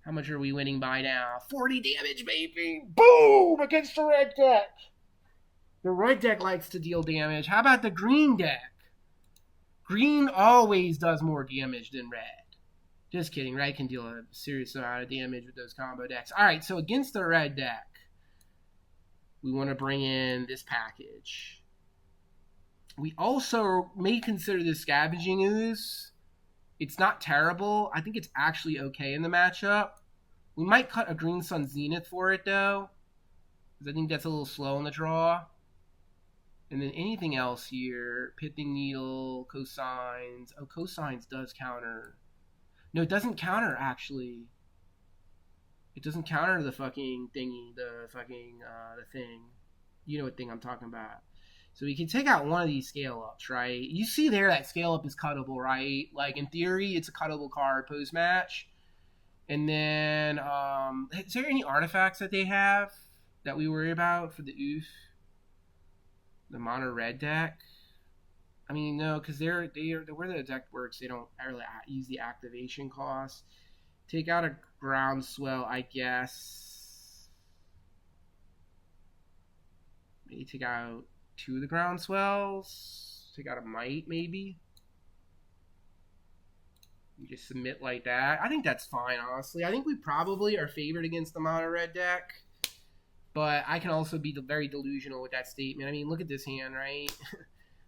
How much are we winning by now? 40 damage, baby! Boom! Against the red deck! The red deck likes to deal damage. How about the green deck? Green always does more damage than red. Just kidding. Red can deal a serious amount of damage with those combo decks. Alright, so against the red deck, we want to bring in this package. We also may consider this Scavenging Ooze. It's not terrible. I think it's actually okay in the matchup. We might cut a Green Sun Zenith for it, though, because I think that's a little slow in the draw. And then anything else here, Pithing Needle, Cosigns. Oh, Cosigns does counter. No, it doesn't counter, actually. It doesn't counter the fucking thingy, the thing. You know what thing I'm talking about. So we can take out one of these scale-ups, right? You see there that scale-up is cuttable, right? Like, in theory, it's a cuttable card post-match. And then, is there any artifacts that they have that we worry about for the oof? The mono red deck? I mean, no, because they're where the deck works, they don't really use the activation cost. Take out a Groundswell, I guess. Maybe take out 2 of the Groundswells. Take out a Mite, maybe. You just submit like that. I think that's fine, honestly. I think we probably are favored against the mono red deck. But I can also be very delusional with that statement. I mean, look at this hand, right?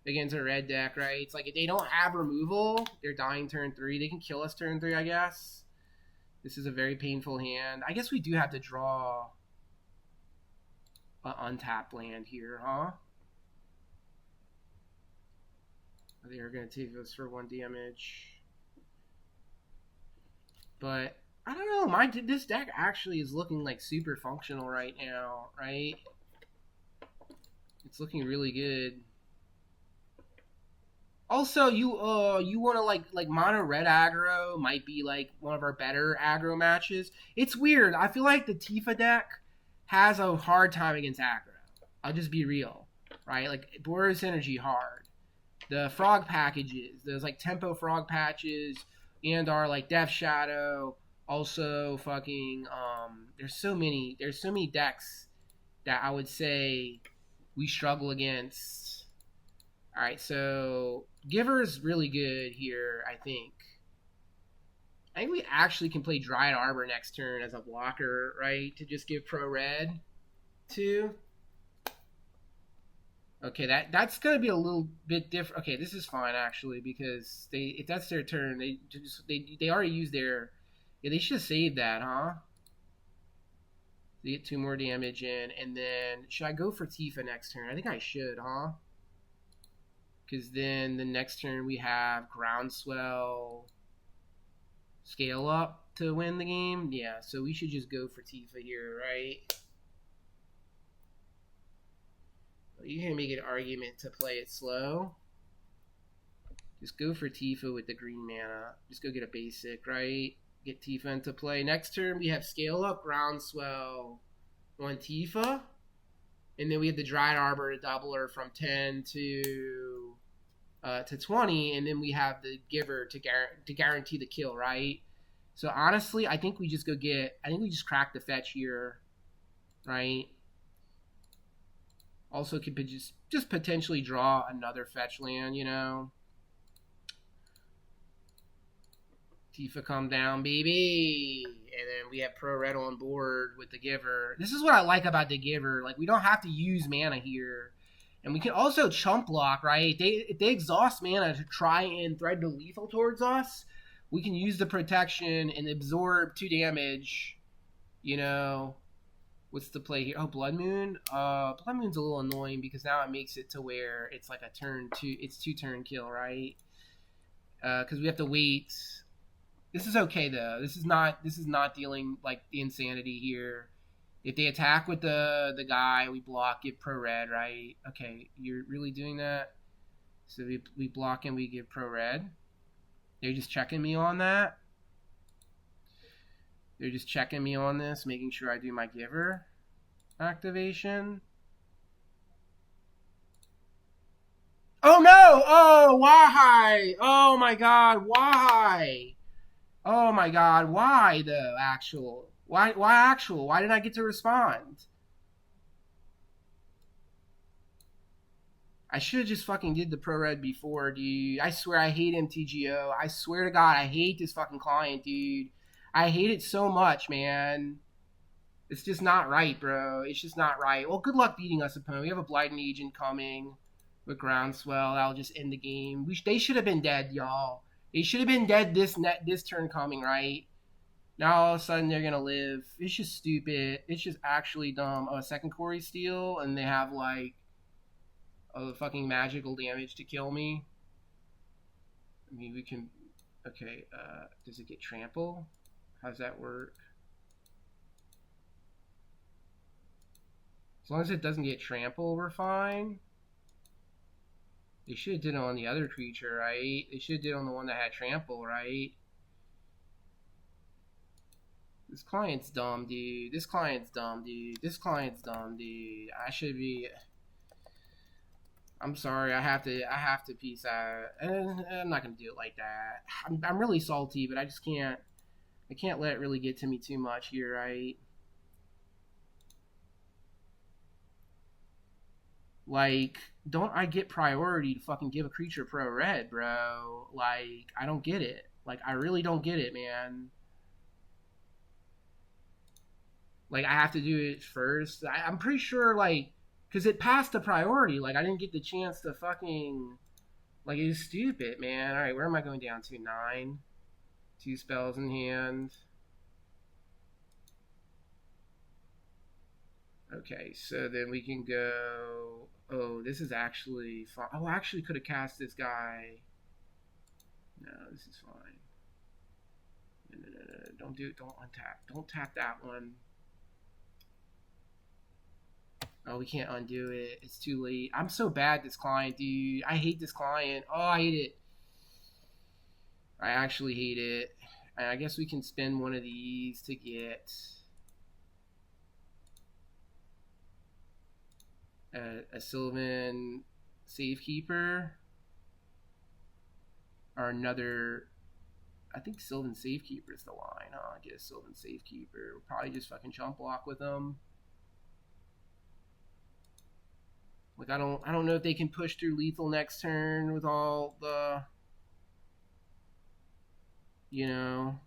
Against a red deck, right? It's like if they don't have removal, they're dying turn 3. They can kill us turn 3, I guess. This is a very painful hand. I guess we do have to draw an untapped land here, huh? They are going to take us for 1 damage. But, I don't know. This deck actually is looking like super functional right now, right? It's looking really good. Also, you want to like mono red aggro might be like one of our better aggro matches. It's weird. I feel like the Tifa deck has a hard time against aggro. I'll just be real, right? Like Boros Energy hard. the frog packages, those like tempo frog patches, and our like Death Shadow. Also, fucking there's so many decks that I would say we struggle against. All right, so Giver is really good here. I think we actually can play Dryad Arbor next turn as a blocker, right? To just give pro red to. Okay, that's gonna be a little bit different. Okay, this is fine actually because if that's their turn, they already used their. Yeah, they should have saved that, huh? They get 2 more damage in, and then should I go for Tifa next turn? I think I should, huh? Because then the next turn we have Groundswell, scale up to win the game. Yeah, so we should just go for Tifa here, right? You can make an argument to play it slow. Just go for Tifa with the green mana. Just go get a basic, right? Get Tifa into play. Next turn, we have Scale Up, Groundswell on Tifa. And then we have the Dryad Arbor to double her from 10 to 20. And then we have the Giver to guarantee the kill, right? So honestly, I think we just crack the fetch here, right? Also could just potentially draw another fetch land, you know? Tifa, come down, baby. And then we have Pro Red on board with the Giver. This is what I like about the Giver. Like, we don't have to use mana here. And we can also chump block, right? If they exhaust mana to try and thread the lethal towards us, we can use the protection and absorb 2 damage. You know, what's the play here? Oh, Blood Moon. Blood Moon's a little annoying because now it makes it to where it's like a turn 2. It's 2 turn kill, right? Because we have to wait. This is okay though. This is not dealing like the insanity here. If they attack with the guy, we block, give pro red, right? Okay, you're really doing that. So we block and we give pro red. They're just checking me on that. They're just checking me on this, making sure I do my Giver activation. Oh no! Oh, why? Oh my god, why? Oh my god, why though, actual? Why actual? Why didn't I get to respond? I should have just fucking did the pro red before, dude. I swear I hate MTGO. I swear to god, I hate this fucking client, dude. I hate it so much, man. It's just not right, bro. It's just not right. Well, good luck beating us, opponent. We have a Blighted Agent coming with Groundswell. That'll just end the game. They should have been dead, y'all. They should have been dead this turn coming, right? Now all of a sudden they're going to live. It's just stupid. It's just actually dumb. Oh, a second Quarry Steel, and they have, like, fucking magical damage to kill me. I mean, we can... Okay, does it get trample? How does that work? As long as it doesn't get trample, we're fine. They should have did it on the other creature, right? They should have did it on the one that had trample, right? This client's dumb, dude. This client's dumb, dude. This client's dumb, dude. I should be... I'm sorry, I have to peace out. I'm not gonna do it like that. I'm really salty, but I just can't... I can't let it really get to me too much here, right? Like, don't I get priority to fucking give a creature pro red, bro? Like, I don't get it. Like, I really don't get it, man. Like, I have to do it first. I'm pretty sure, like, because it passed the priority. Like, I didn't get the chance to fucking... Like, it was stupid, man. Alright, where am I going down to? 9. 2 spells in hand. Okay, so then we can go... Oh, this is actually fine. Oh, I actually could have cast this guy. No, this is fine. No. Don't do it. Don't untap. Don't tap that one. Oh, we can't undo it. It's too late. I'm so bad, this client, dude. I hate this client. Oh, I hate it. I actually hate it. And I guess we can spend one of these to get... a Sylvan Safekeeper. Or another... I think Sylvan Safekeeper is the line, huh? I guess Sylvan Safekeeper. We'll probably just fucking jump block with them. Like, I don't know if they can push through lethal next turn with all the... You know...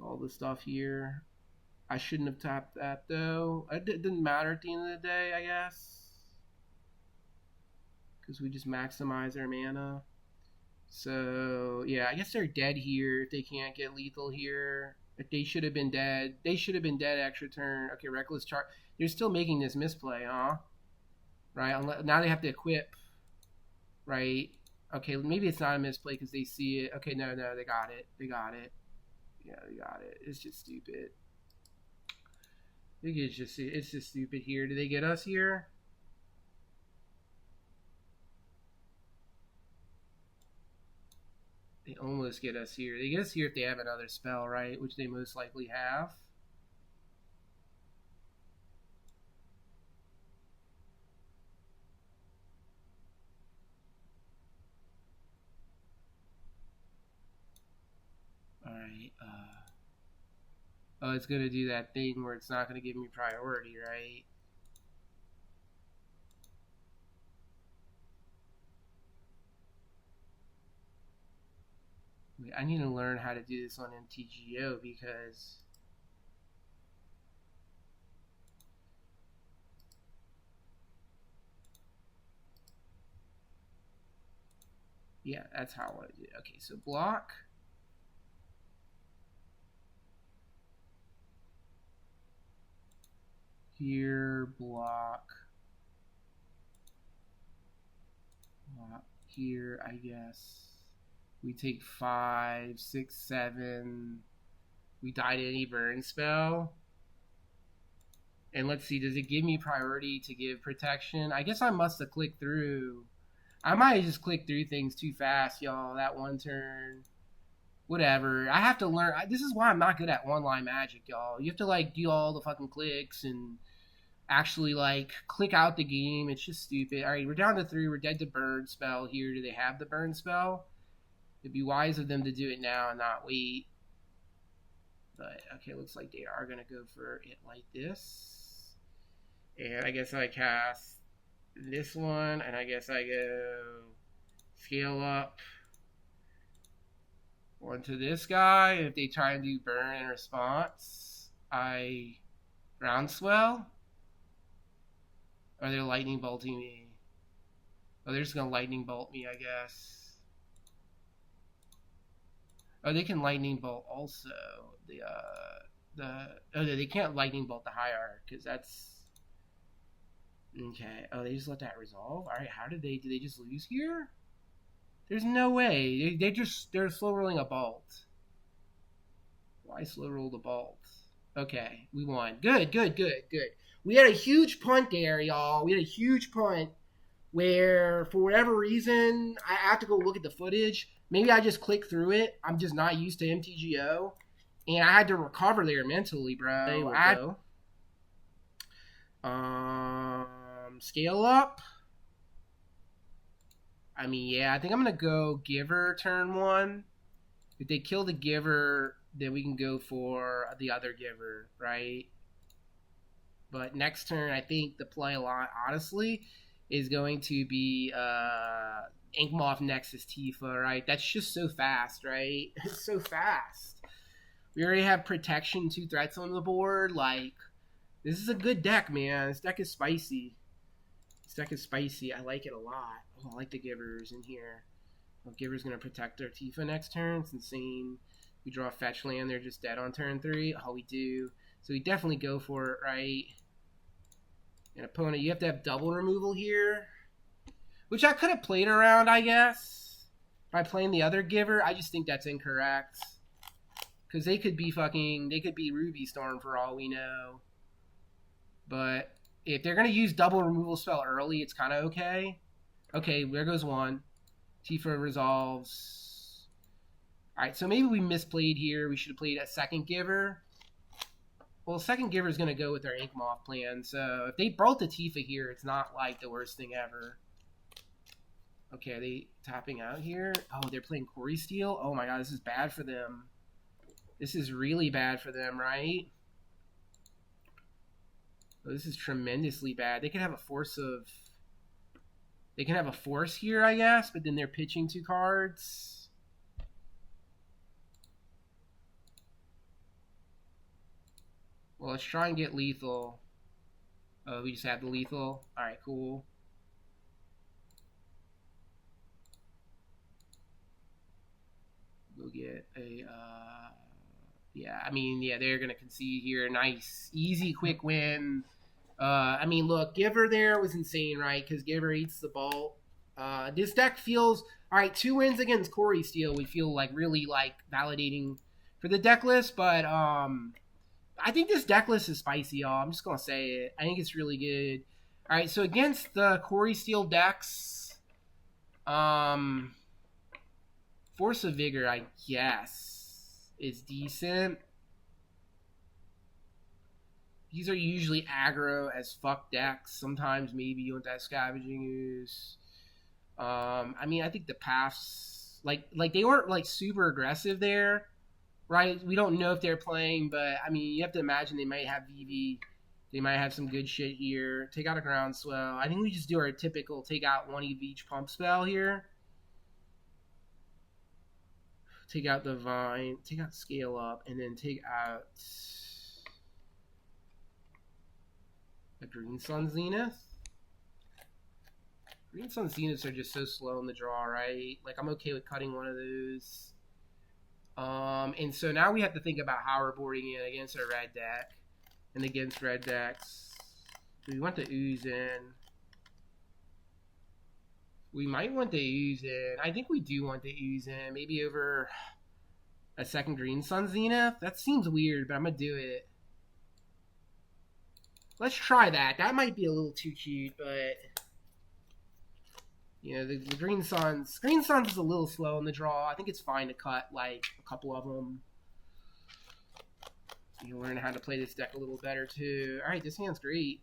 all the stuff here. I shouldn't have tapped that, though. It didn't matter at the end of the day, I guess. Because we just maximize our mana. So, yeah, I guess they're dead here if they can't get lethal here. If they should have been dead. They should have been dead extra turn. Okay, Reckless Charge. They're still making this misplay, huh? Right? Now they have to equip. Right? Okay, maybe it's not a misplay because they see it. Okay, no, they got it. They got it. Yeah, they got it. It's just stupid. I think it's just stupid here. Do they get us here? They almost get us here. They get us here if they have another spell, right? Which they most likely have. Alright, oh, it's going to do that thing where it's not going to give me priority, right? Wait, I need to learn how to do this on MTGO because... Yeah, that's how I want to do it. Okay, so block... Here, block here, I guess. We take 5, 6, 7. We die to any burn spell. And let's see, does it give me priority to give protection? I guess I must have clicked through. I might have just clicked through things too fast, y'all, that one turn. Whatever. I have to learn. This is why I'm not good at online Magic, y'all. You have to, like, do all the fucking clicks and actually, like, click out the game. It's just stupid. All right, we're down to 3. We're dead to burn spell here. Do they have the burn spell? It'd be wise of them to do it now and not wait. But, okay, looks like they are going to go for it like this. And I guess I cast this one, and I guess I go scale up onto this guy. And if they try and do burn in response, I Groundswell. Or they're lightning bolting me. Oh, they're just gonna lightning bolt me, I guess. Oh, they can lightning bolt also. They can't lightning bolt the Hierarch because that's okay. Oh, they just let that resolve. All right, how did they just lose here? There's no way. They're slow rolling a bolt. Why slow roll the bolt? Okay, we won. Good. We had a huge punt there, y'all. We had a huge punt where, for whatever reason, I have to go look at the footage. Maybe I just clicked through it. I'm just not used to MTGO. And I had to recover there mentally, bro. Scale up. I mean, yeah, I think I'm going to go Giver turn 1. If they kill the Giver, then we can go for the other Giver, right? But next turn, I think the play a lot, honestly, is going to be Inkmoth Nexus Tifa, right? That's just so fast, right? It's so fast. We already have protection, 2 threats on the board. Like, this is a good deck, man. This deck is spicy. I like it a lot. Oh, I like the Givers in here. Well, Giver's going to protect our Tifa next turn. It's insane. We draw a fetch land. They're just dead on turn 3. Oh, we do. So we definitely go for it, right? An opponent, you have to have double removal here. Which I could have played around, I guess. By playing the other Giver. I just think that's incorrect. Because they could be Ruby Storm for all we know. But if they're going to use double removal spell early, it's kind of okay. Okay, there goes one. Tifa resolves. Alright, so maybe we misplayed here. We should have played a second Giver. Well, second Giver is going to go with our Inkmoth plan. So if they brought the Tifa here, it's not like the worst thing ever. Okay, are they tapping out here? Oh, they're playing Quarry Steel? Oh my god, this is bad for them. This is really bad for them, right? Oh, this is tremendously bad. They can have a force of... They can have a force here, I guess, but then they're pitching 2 cards. Well, let's try and get lethal. Oh, we just have the lethal. Alright, cool. We'll get a... yeah, I mean, yeah, they're going to concede here. Nice, easy, quick win. I mean, look, Giver there was insane, right? Because Giver eats the ball. This deck feels... Alright, 2 wins against Quarry Steel would feel like really like validating for the deck list, but I think this deck list is spicy, y'all. I'm just going to say it. I think it's really good. Alright, so against the Quarry Steel decks, Force of Vigor, I guess, is decent. These are usually aggro as fuck decks. Sometimes maybe you want that Scavenging Ooze. I mean, I think the paths, like they weren't like super aggressive there, right? We don't know if they're playing, but I mean, you have to imagine they might have VV. They might have some good shit here. Take out a Groundswell. I think we just do our typical take out 1 of each pump spell here. Take out the Vine. Take out Scale Up. And then take out a Green Sun Zenith. Green Sun Zeniths are just so slow in the draw, right? Like, I'm okay with cutting one of those. And so now we have to think about how we're boarding in against a red deck. And against red decks. Do we want the Ooze in? We might want the Ooze in. I think we do want the Ooze in. Maybe over a second Green Sun Zenith. That seems weird, but I'm going to do it. Let's try that. That might be a little too cute, but... You know, the Green Suns... Green Suns is a little slow in the draw. I think it's fine to cut, like, a couple of them. You learn how to play this deck a little better, too. Alright, this hand's great.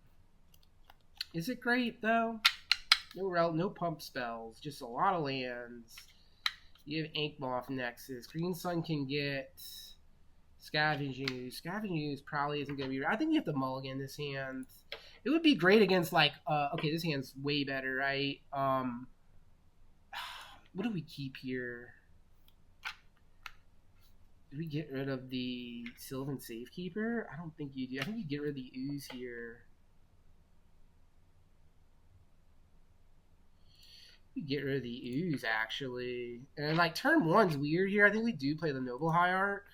Is it great, though? No pump spells. Just a lot of lands. You have Inkmoth Nexus. Green Sun can get Scavenging Ooze. Scavenging Ooze probably isn't going to be... I think you have to mulligan this hand. It would be great against, like... okay, this hand's way better, right? What do we keep here? Do we get rid of the Sylvan Safekeeper? I don't think you do. I think you get rid of the Ooze here. We get rid of the Ooze, actually. And, like, turn 1's weird here. I think we do play the Noble Hierarch.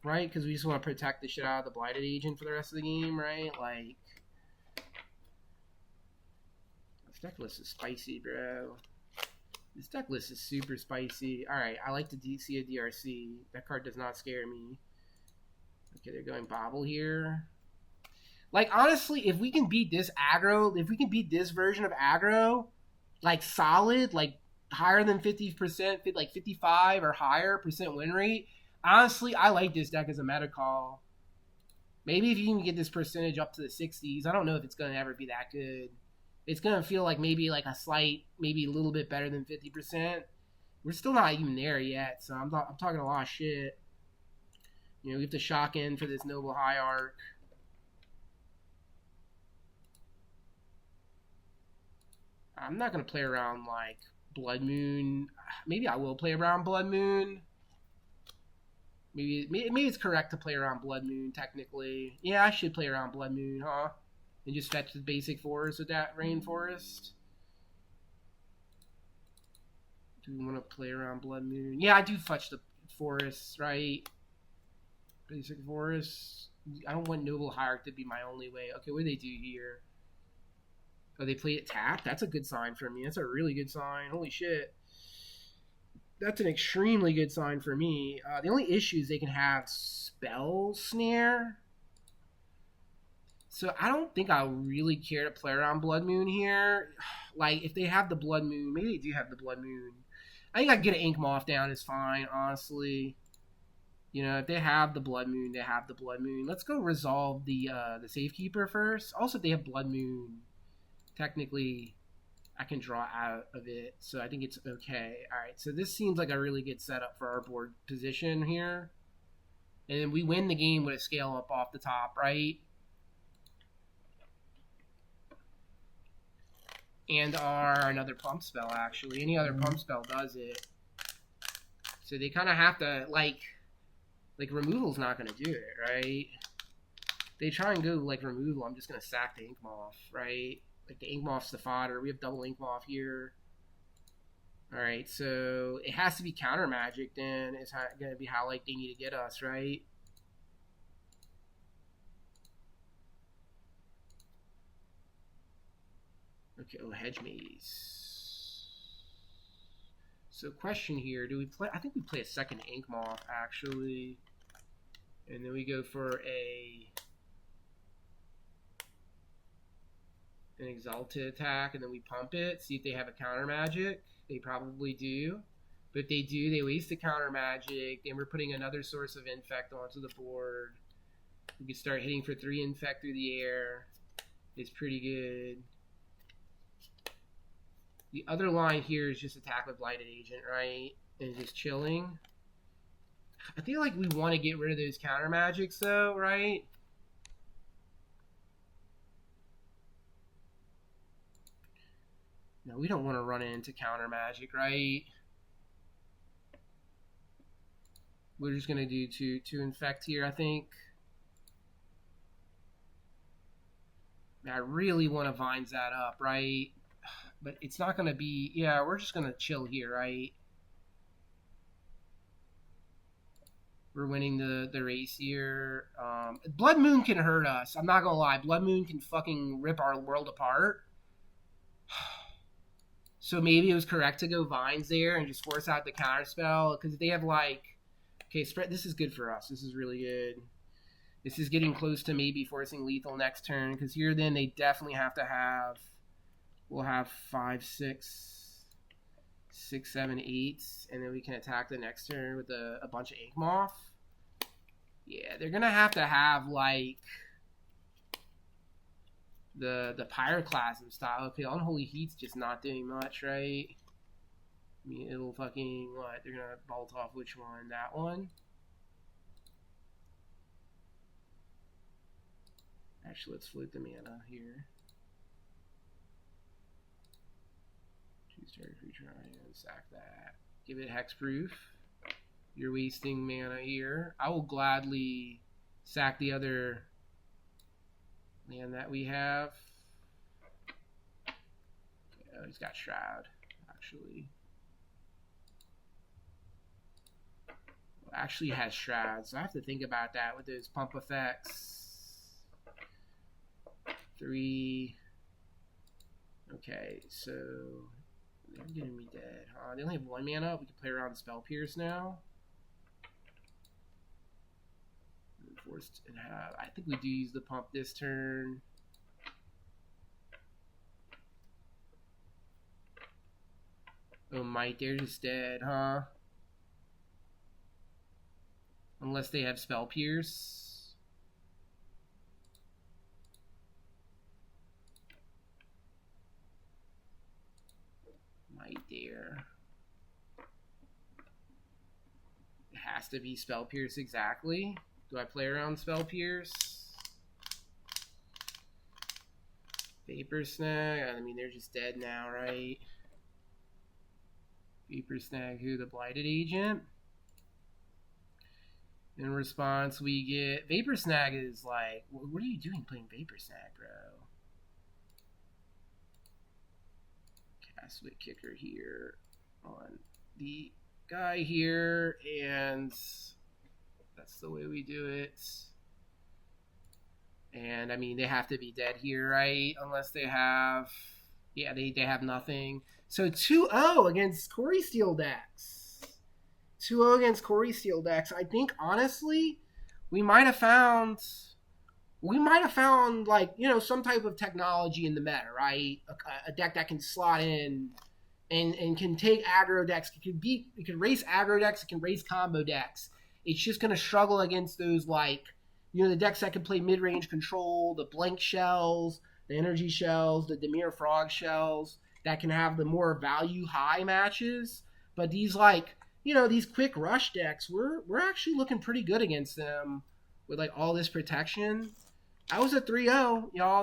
Right? Because we just want to protect the shit out of the Blighted Agent for the rest of the game, right? Like... This deck list is spicy, bro. This deck list is super spicy. Alright, I like to see a DRC. That card does not scare me. Okay, they're going Bobble here. Like, honestly, if we can beat this aggro, if we can beat this version of aggro, like, solid, like, higher than 50%, like 55 or higher percent win rate, honestly, I like this deck as a meta call. Maybe if you can get this percentage up to the 60s, I don't know if it's going to ever be that good. It's going to feel like maybe like a slight, maybe a little bit better than 50%. We're still not even there yet, so I'm talking a lot of shit. You know, we have to shock in for this Noble Hierarch. I'm not going to play around like Blood Moon. Maybe I will play around Blood Moon. Maybe it's correct to play around Blood Moon, technically. Yeah, I should play around Blood Moon, huh? And just fetch the basic forest with that Rainforest. Do we want to play around Blood Moon? Yeah, I do fetch the forests, right? Basic forest. I don't want Noble Hierarch to be my only way. Okay, what do they do here? Oh, they play it tapped? That's a good sign for me. That's a really good sign. Holy shit. That's an extremely good sign for me. The only issue is they can have Spell Snare. So I don't think I really care to play around Blood Moon here. Like, if they have the Blood Moon, maybe they do have the Blood Moon. I think I can get an Inkmoth down is fine, honestly. You know, if they have the Blood Moon, they have the Blood Moon. Let's go resolve the Safekeeper first. Also, if they have Blood Moon, technically, I can draw out of it, so I think it's okay. All right, so this seems like a really good setup for our board position here. And then we win the game with a scale up off the top, right? And another pump spell, actually. Any other pump spell does it. So they kind of have to, like removal's not going to do it, right? They try and go, like, removal, I'm just going to sack the Inkmoth, right? Like, the Inkmoth's the fodder. We have double Inkmoth here. Alright, so it has to be counter magic, then. It's going to be how, like, they need to get us, right? Okay, oh, Hedge Maze. So, question here, do we play... I think we play a second Inkmoth, actually. And then we go for an Exalted attack, and then we pump it, see if they have a counter magic. They probably do. But if they do, they waste the counter magic. Then we're putting another source of Infect onto the board. We can start hitting for 3 Infect through the air. It's pretty good. The other line here is just attack with Blighted Agent, right? And just chilling. I feel like we want to get rid of those counter magics, though, right? No, we don't want to run into counter magic, right? We're just going to do two Infect here, I think. I really want to Vines that up, right? But it's not going to be... Yeah, we're just going to chill here, right? We're winning the race here. Blood Moon can hurt us. I'm not going to lie. Blood Moon can fucking rip our world apart. So maybe it was correct to go Vines there and just force out the counter spell. Because they have like... Okay, spread. This is good for us. This is really good. This is getting close to maybe forcing lethal next turn. Because here then they definitely have to have... We'll have 5, 6, 7, 8. And then we can attack the next turn with a bunch of Inkmoth. Yeah, they're going to have like... The Pyroclasm style. Okay, Unholy Heat's just not doing much, right? I mean, it'll fucking... What? They're gonna bolt off which one? That one? Actually, let's float the mana here. Choose target creature and sack that. Give it hexproof. You're wasting mana here. I will gladly sack the other... land that we have. Oh, he's got Shroud, actually. Well, actually has Shroud, so I have to think about that with those pump effects. 3. Okay, so they're getting me dead, huh? They only have 1 mana. We can play around Spell Pierce now. Forced and have. I think we do use the pump this turn. Oh, Mite, they're just dead, huh? Unless they have Spell Pierce. Mite there. It has to be Spell Pierce exactly. Do I play around Spell Pierce? Vapor Snag? I mean, they're just dead now, right? Vapor Snag, who? The Blighted Agent? In response, we get... Vapor Snag is like... What are you doing playing Vapor Snag, bro? Cast with Kicker here on the guy here, and... That's the way we do it. And, I mean, they have to be dead here, right? Unless they have... Yeah, they have nothing. So 2-0 against Corey Steel decks. 2-0 against Corey Steel decks. I think, honestly, we might have found, like, you know, some type of technology in the meta, right? A deck that can slot in and can take aggro decks. It can race aggro decks. It can race combo decks. It's just going to struggle against those, like, you know, the decks that can play mid-range control, the blank shells, the energy shells, the Dimir Frog shells. that can have the more value high matches. But these like, you know, these quick rush decks, we're actually looking pretty good against them with like all this protection. I was a 3-0, y'all.